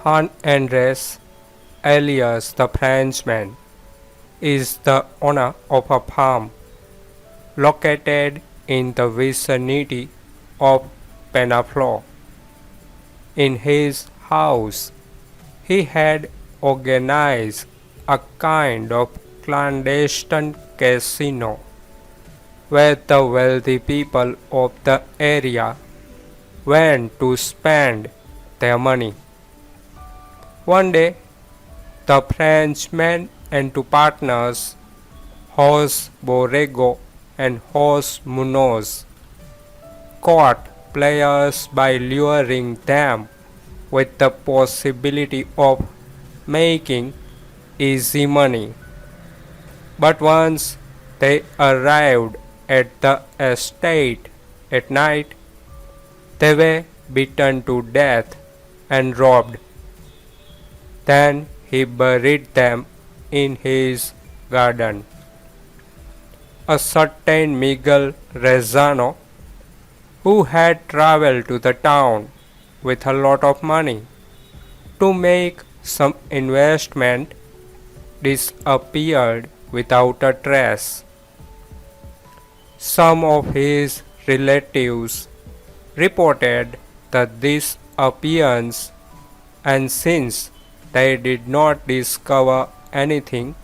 Andres, alias the Frenchman, is the owner of a farm located in the vicinity of Penaflo. In his house, he had organized a kind of clandestine casino where the wealthy people of the area went to spend their money. One day, the Frenchmen and two partners, Jose Borrego and Jose Munoz, caught players by luring them with the possibility of making easy money. But once they arrived at the estate at night, they were beaten to death and robbed. Then he buried them in his garden. A certain Miguel Rezano, who had traveled to the town with a lot of money to make some investment, disappeared without a trace. Some of his relatives reported that this appearance, and since they did not discover anything,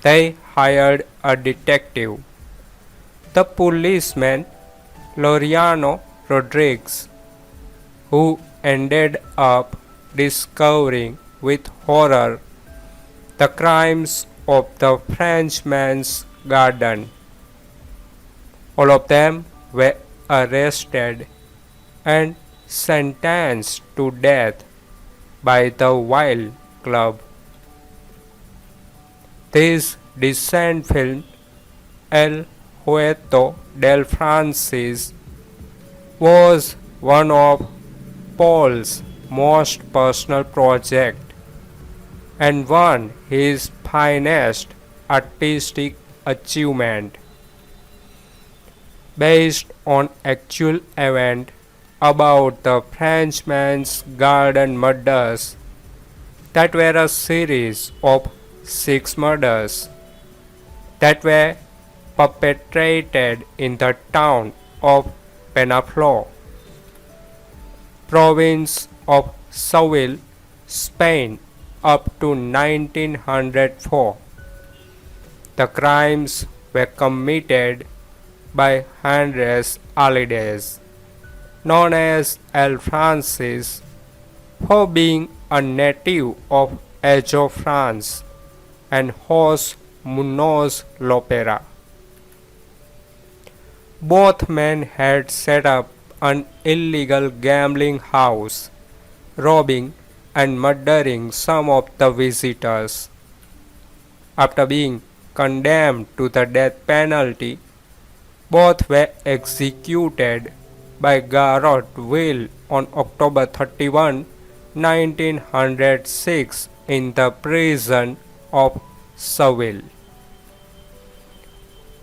they hired a detective. The policeman Laureano Rodriguez, who ended up discovering with horror the crimes of the Frenchman's Garden. All of them were arrested and sentenced to death by the Wild Club. This decent film, El Huerto del Francis, was one of Paul's most personal projects and one his finest artistic achievement. Based on actual event about the Frenchman's Garden murders that were a series of 6 murders that were perpetrated in the town of Penaflo, province of Seville, Spain, up to 1904. The crimes were committed by Andres Alides, known as El Francis, for being a native of Ajo, France, and Jose Munoz Lopera. Both men had set up an illegal gambling house, robbing and murdering some of the visitors. After being condemned to the death penalty, both were executed by garrote wheel on October 31, 1906 in the prison of Seville.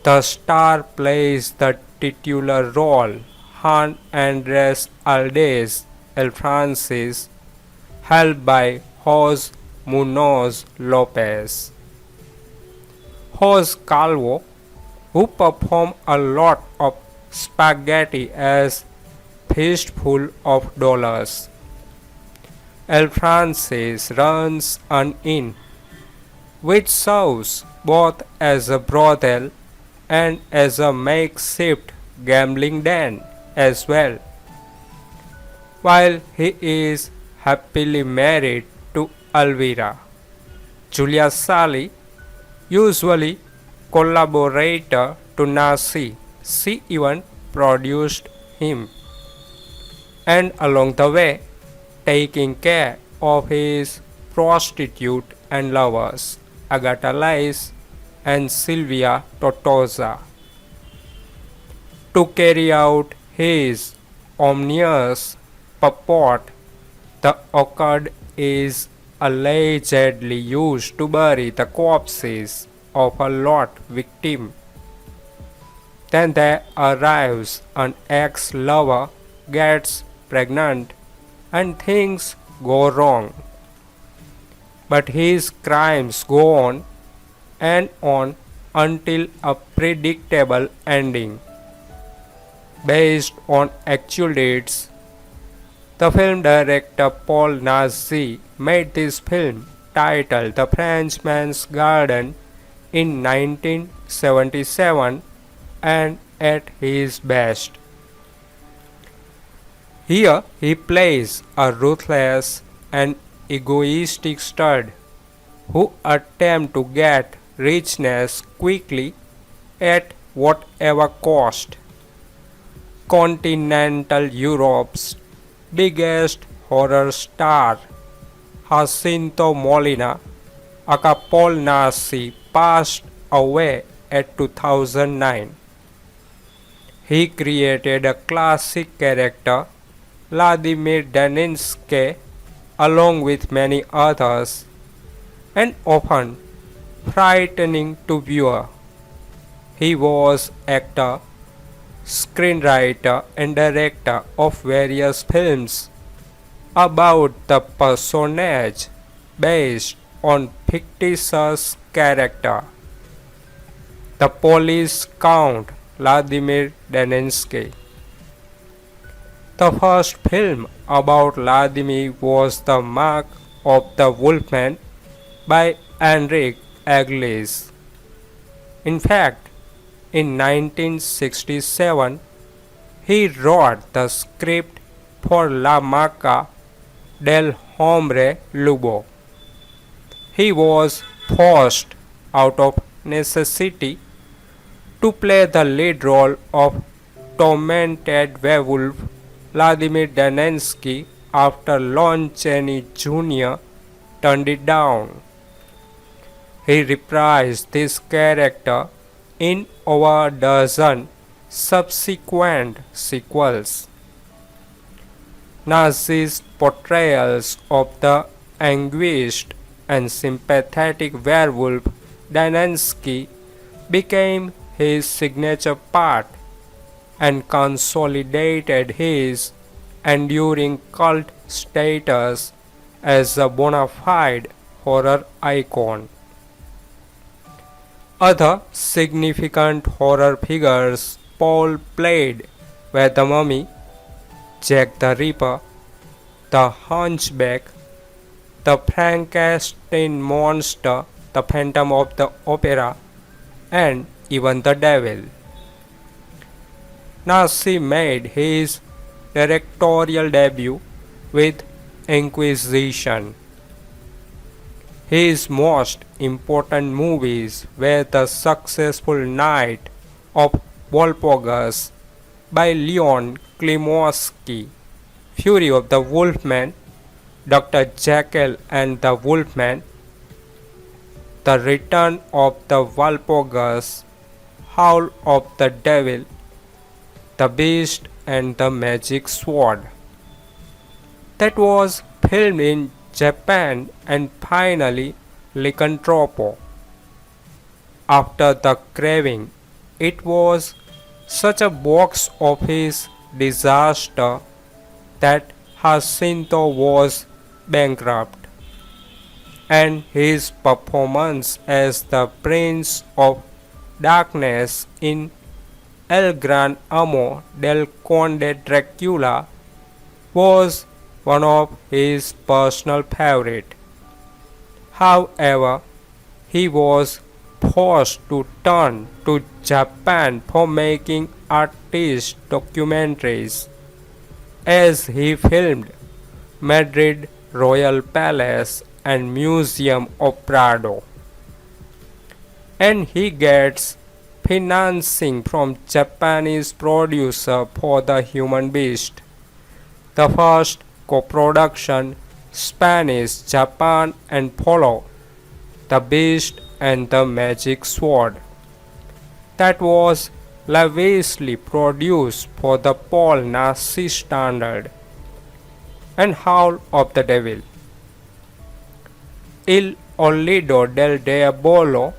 The star plays the titular role, Juan Andres Aldes El Francis, held by Jose Munoz Lopez. Jose Calvo, who performed a lot of spaghetti as fistful of dollars. El Francis runs an inn, which serves both as a brothel and as a makeshift gambling den as well. While he is happily married to Elvira, Julia Sally, usually collaborator to Naschy, she even produced him, and along the way taking care of his prostitute and lovers, Agata and Silvia Tortosa. To carry out his ominous purport, the occurred is allegedly used to bury the corpses of a lot victim. Then there arrives an ex-lover, gets pregnant, and things go wrong but his crimes go on and on until a predictable ending. Based on actual dates, the film director Paul Naschy made this film titled The Frenchman's Garden in 1977 and at his best. Here he plays a ruthless and egoistic stud who attempts to get richness quickly at whatever cost. Continental Europe's biggest horror star, Jacinto Molina Acapulco passed away at 2009. He created a classic character, Vladimir Daninsky, along with many others, and often frightening to viewer. He was actor, screenwriter, and director of various films about the personage based on fictitious character. The Polish Count Vladimir Daninsky. The first film about Vladimir was The Mark of the Wolfman by Henrik Eglis. In fact, in 1967, he wrote the script for La Marca del Hombre Lobo. He was forced out of necessity to play the lead role of tormented werewolf Vladimir Daninsky after Lon Chaney Jr. turned it down. He reprised this character in over a dozen subsequent sequels. Naschy's portrayals of the anguished and sympathetic werewolf Daninsky became his signature part and consolidated his enduring cult status as a bona fide horror icon. Other significant horror figures Paul played were the Mummy, Jack the Ripper, the Hunchback, the Frankenstein monster, the Phantom of the Opera, and even the Devil. Naschy made his directorial debut with Inquisition. His most important movies were the successful Night of Walpurgis by Leon Klimovsky, Fury of the Wolfman, Dr. Jekyll and the Wolfman, The Return of the Walpurgis, Howl of the Devil, The Beast and the Magic Sword. That was filmed in Japan and finally Lycanthropo. After The Craving, it was such a box office disaster that Jacinto was bankrupt, and his performance as the Prince of Darkness in El Gran Amo del Conde Dracula was one of his personal favorites. However, he was forced to turn to Japan for making artist documentaries, as he filmed Madrid Royal Palace and Museum of Prado. And he gets financing from Japanese producer for The Human Beast, the first co-production Spanish, Japan and follow The Beast and the Magic Sword, that was lavishly produced for the Paul Naschy standard, and Howl of the Devil. Il Olvido del Diablo,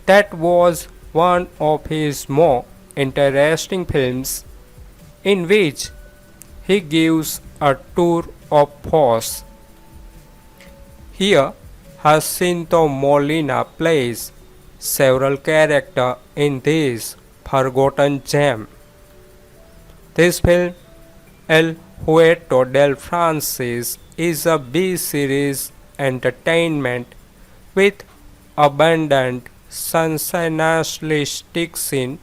that was one of his more interesting films, in which he gives a tour of force. Here Jacinto Molina plays several characters in this forgotten gem. This film, El Huerto del Francis, is a B-series entertainment with abundant sensationalistic scene,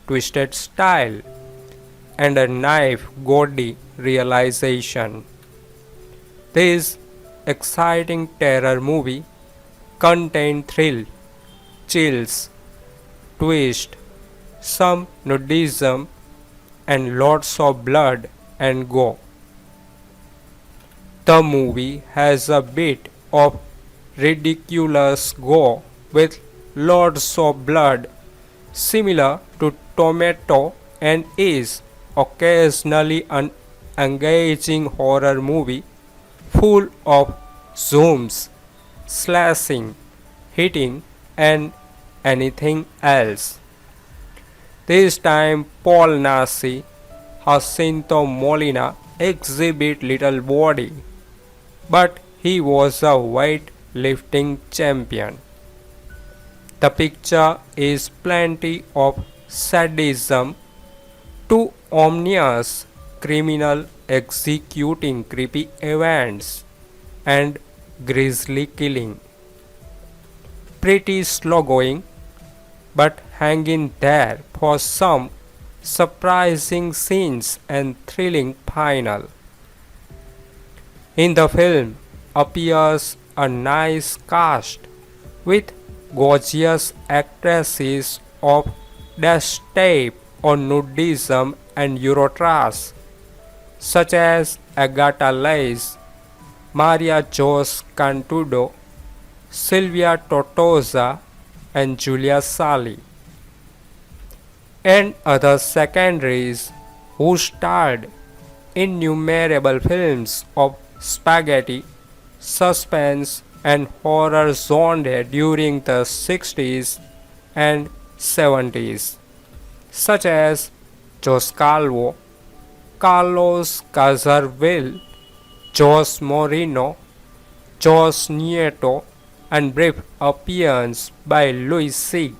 twisted style, and a knife-gaudy realization. This exciting terror movie contained thrill, chills, twist, some nudism, and lots of blood and gore. The movie has a bit of ridiculous gore with lots of blood similar to Tomato and is occasionally an engaging horror movie full of zooms, slashing, hitting, and anything else. This time Paul Naschy, Jacinto Molina exhibit little body, but he was a weightlifting champion. The picture is plenty of sadism, two ominous criminal executing creepy events, and grisly killing. Pretty slow going, but hanging there for some surprising scenes and thrilling final. In the film appears a nice cast with gorgeous actresses of dash tape on nudism and Eurotrash, such as Agata, Maria Jos Cantudo, Silvia Tortosa, and Julia Sali, and other secondaries who starred innumerable films of spaghetti, suspense, and horror genre during the 60s and 70s, such as Jos Calvo, Carlos Cazarville, Jos Moreno, Jos Nieto, and brief appearance by Louis C.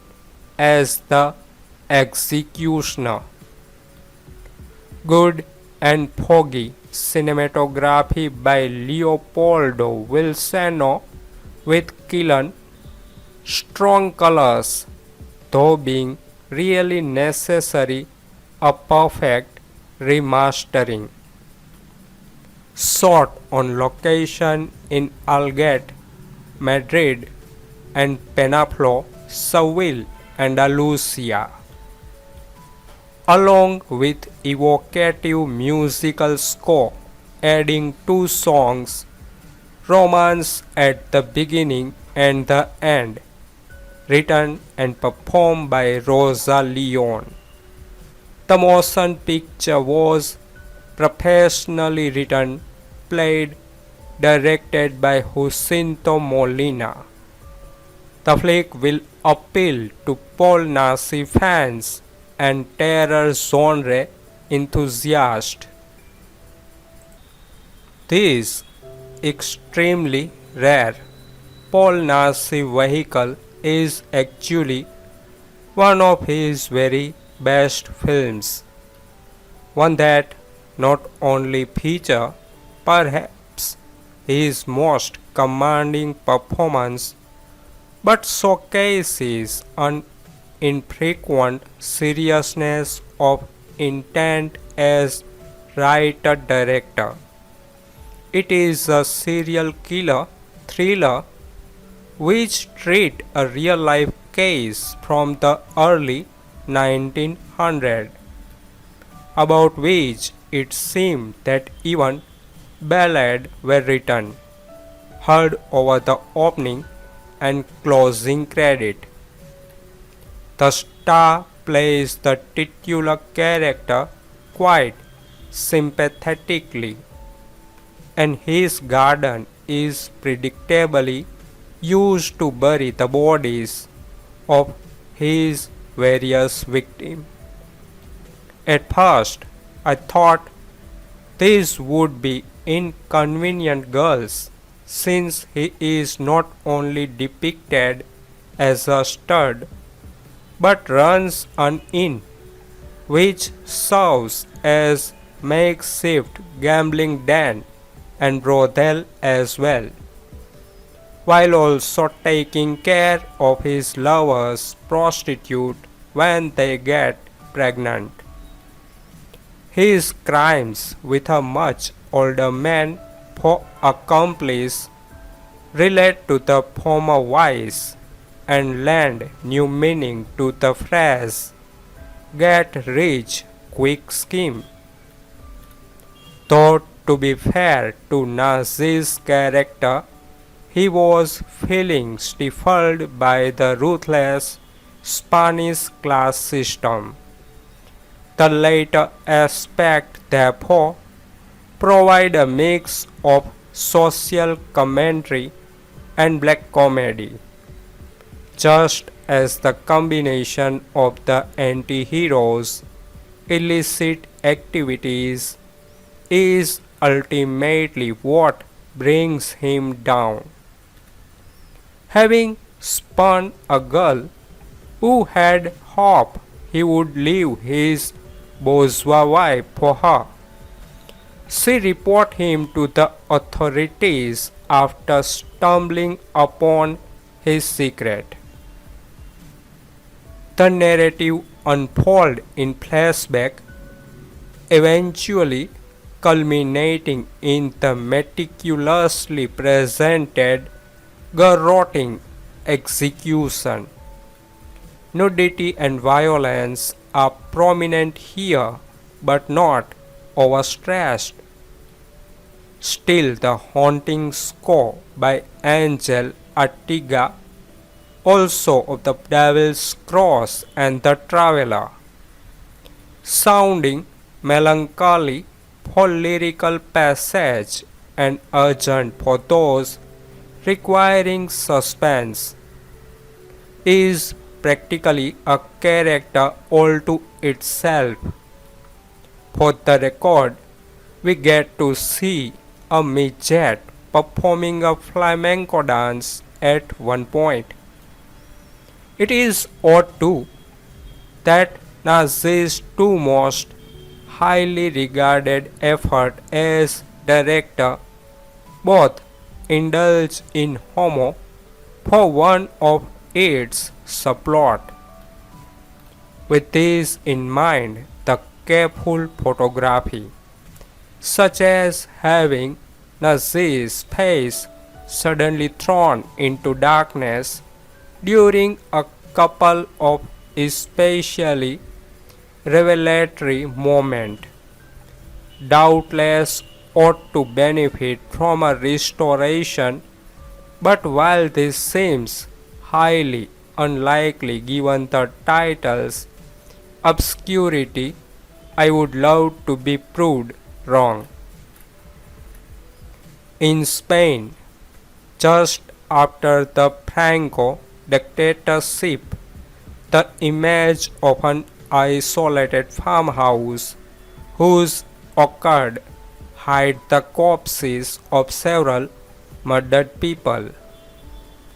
as the executioner. Good and foggy cinematography by Leopoldo Wilsano with Killen, strong colors, though being really necessary, a perfect remastering. Shot on location in Alget, Madrid, and Penaflo, Seville, Andalusia, along with evocative musical score, adding two songs, Romance at the beginning and the end, written and performed by Rosa Leon. The motion picture was professionally written, played, directed by Jacinto Molina. The flick will appeal to Paul Naschy fans and terror genre enthusiasts. This extremely rare Paul Naschy vehicle is actually one of his very best films, one that not only features perhaps his most commanding performance but showcases an infrequent seriousness of intent as writer-director. It is a serial killer thriller which treats a real-life case from the early 1900s, about which it seemed that even ballads were written, heard over the opening and closing credit. The star plays the titular character quite sympathetically, and his garden is predictably used to bury the bodies of his various victims. At first, I thought these would be inconvenient girls since he is not only depicted as a stud but runs an inn which serves as makeshift gambling den and brothel as well, while also taking care of his lover's prostitute when they get pregnant. His crimes with a much older man for accomplice relate to the former vice and lend new meaning to the phrase get rich quick scheme. Though to be fair to Naschy's character, he was feeling stifled by the ruthless Spanish class system. The latter aspect, therefore, provide a mix of social commentary and black comedy, just as the combination of the anti-hero's illicit activities is ultimately what brings him down. Having spun a girl who had hoped he would leave his bourgeois wife for her, she reported him to the authorities after stumbling upon his secret. The narrative unfolds in flashback, eventually culminating in the meticulously presented garroting execution. Nudity and violence are prominent here but not overstressed. Still, the haunting score by Angel Artiga, also of the Devil's Cross and the Traveler, sounding melancholy for lyrical passage and urgent for those requiring suspense, is practically a character all to itself. For the record, we get to see a midget performing a flamenco dance at one point. It is odd too that Naschy's two most highly regarded efforts as director both indulge in homo for one of its subplot. With this in mind, the careful photography, such as having Naschy's face suddenly thrown into darkness during a couple of especially revelatory moments, doubtless ought to benefit from a restoration, but while this seems highly unlikely given the title's obscurity, I would love to be proved wrong. In Spain, just after the Franco dictatorship, the image of an isolated farmhouse whose orchard hid the corpses of several murdered people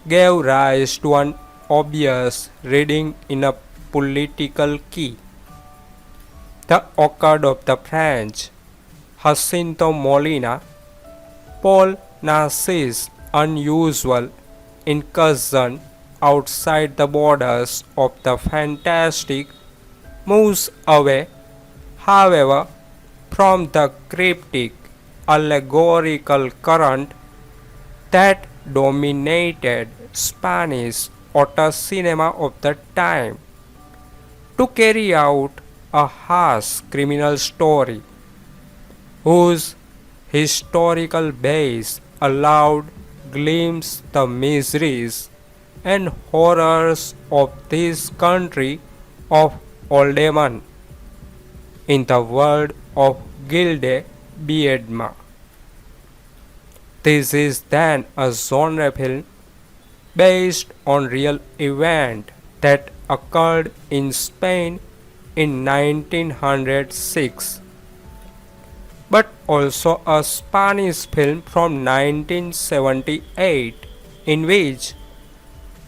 gave rise to an obvious reading in a political key. The orchard of the French, Jacinto Molina, Paul Naschy's unusual incursion outside the borders of the fantastic moves away, however, from the cryptic allegorical current that dominated Spanish auteur cinema of the time to carry out a harsh criminal story whose historical base allowed glimpse the miseries and horrors of this country of Oldeman in the world of Gilde Biedma. This is then a genre film based on real event that occurred in Spain in 1906. but also a Spanish film from 1978 in which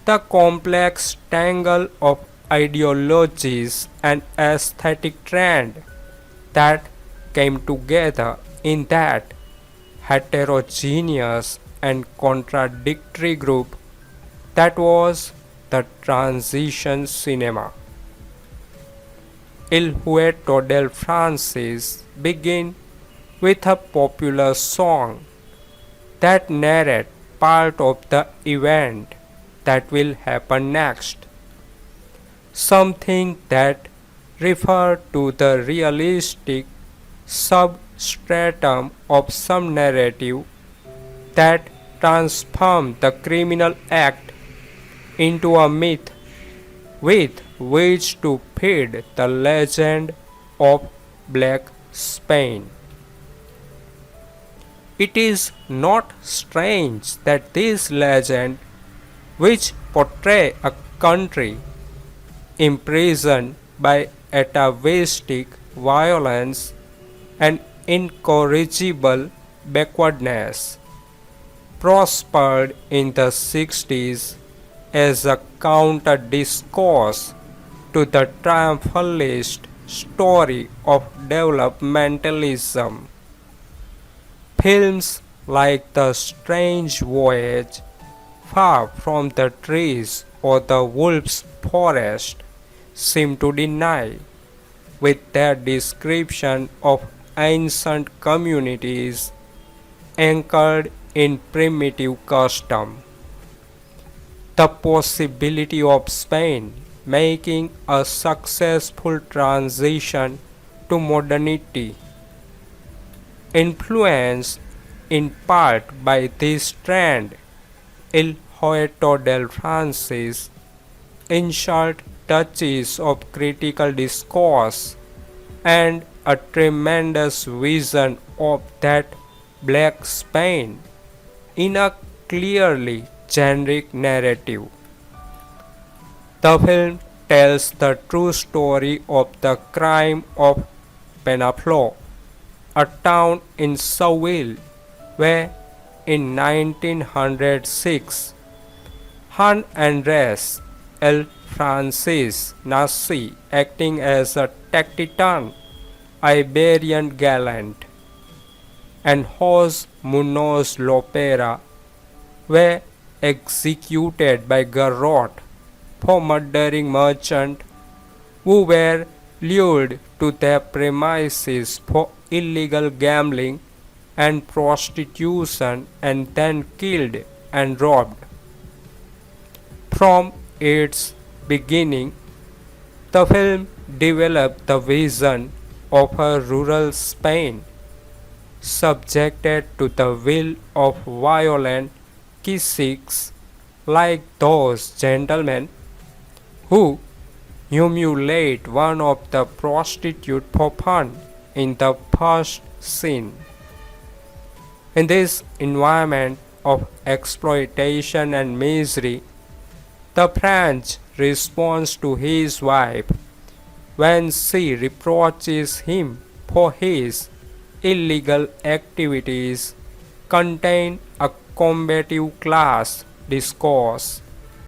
the complex tangle of ideologies and aesthetic trend that came together in that heterogeneous and contradictory group that was the transition cinema. Il Huerto del Francis begin with a popular song that narrate part of the event that will happen next, something that refer to the realistic substratum of some narrative that transform the criminal act into a myth with which to feed the legend of Black Spain. It is not strange that this legend, which portray a country imprisoned by atavistic violence and incorrigible backwardness, prospered in the 60s as a counter discourse to the triumphalist story of developmentalism. Films like The Strange Voyage, Far from the Trees, or The Wolf's Forest seem to deny, with their description of ancient communities anchored in primitive custom, the possibility of Spain making a successful transition to modernity, influenced in part by this trend. Il Huerto del Francis insert touches of critical discourse and a tremendous vision of that Black Spain in a clearly generic narrative. The film tells the true story of the crime of Penaflo, a town in Seville where in 1906 Juan Andres El Francis Naschy, acting as a taciturn Iberian gallant, and Jose Munoz Lopera were executed by garrote for murdering merchants who were lured to their premises for illegal gambling and prostitution and then killed and robbed. From its beginning, the film developed the vision of a rural Spain subjected to the will of violent caciques like those gentlemen who humiliate one of the prostitutes for fun in the first scene. In this environment of exploitation and misery, the French response to his wife when she reproaches him for his illegal activities contain a combative class discourse